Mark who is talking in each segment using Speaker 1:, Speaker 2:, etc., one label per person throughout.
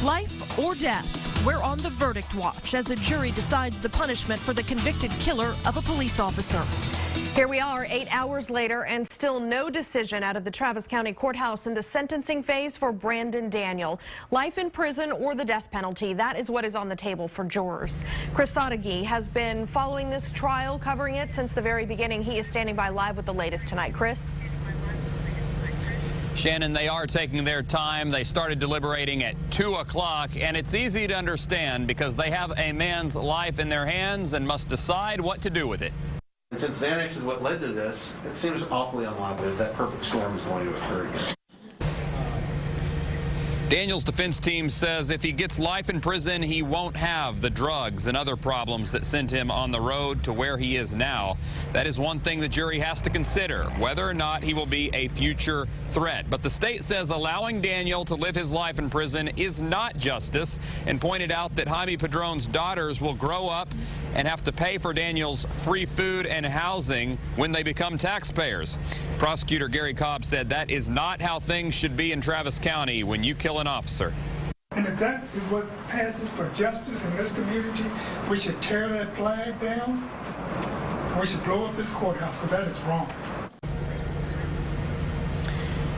Speaker 1: Life or death? We're on the verdict watch as a jury decides the punishment for the convicted killer of a police officer. Here we are 8 hours later and still no decision out of the Travis County Courthouse in the sentencing phase for Brandon Daniel. Life in prison or the death penalty, that is what is on the table for jurors. Chris Sadeghi has been following this trial, covering it since the very beginning. He is standing by live with the latest tonight. Chris?
Speaker 2: Shannon, they are taking their time. They started deliberating at 2 o'clock, and it's easy to understand because they have a man's life in their hands and must decide what to do with it.
Speaker 3: And since Xanax is what led to this, it seems awfully unlikely that perfect storm is going to occur again.
Speaker 2: Daniel's defense team says if he gets life in prison, he won't have the drugs and other problems that sent him on the road to where he is now. That is one thing the jury has to consider, whether or not he will be a future threat. But the state says allowing Daniel to live his life in prison is not justice, and pointed out that Jaime Padron's daughters will grow up and have to pay for Daniel's free food and housing when they become taxpayers. Prosecutor Gary Cobb said that is not how things should be in Travis County when you kill an officer.
Speaker 4: And if that is what passes for justice in this community, we should tear that flag down, and we should blow up this courthouse, because that is wrong.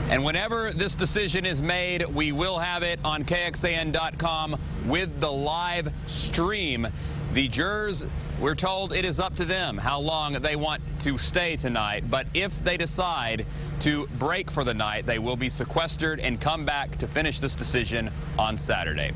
Speaker 2: And whenever this decision is made, we will have it on KXAN.com with the live stream. The jurors, we're told it is up to them how long they want to stay tonight. But if they decide to break for the night, they will be sequestered and come back to finish this decision on Saturday.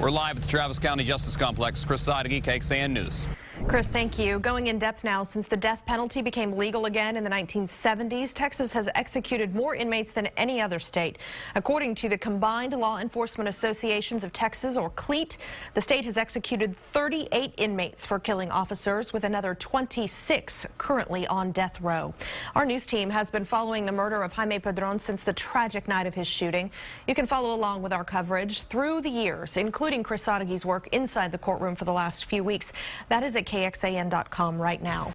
Speaker 2: We're live at the Travis County Justice Complex. Chris Sadeghi, KXAN News.
Speaker 1: Chris, thank you. Going in depth now, since the death penalty became legal again in the 1970s, Texas has executed more inmates than any other state. According to the Combined Law Enforcement Associations of Texas, or CLEAT, the state has executed 38 inmates for killing officers, with another 26 currently on death row. Our news team has been following the murder of Jaime Padron since the tragic night of his shooting. You can follow along with our coverage through the years, including Chris Sadeghi's work inside the courtroom for the last few weeks. That is at KXAN.com right now.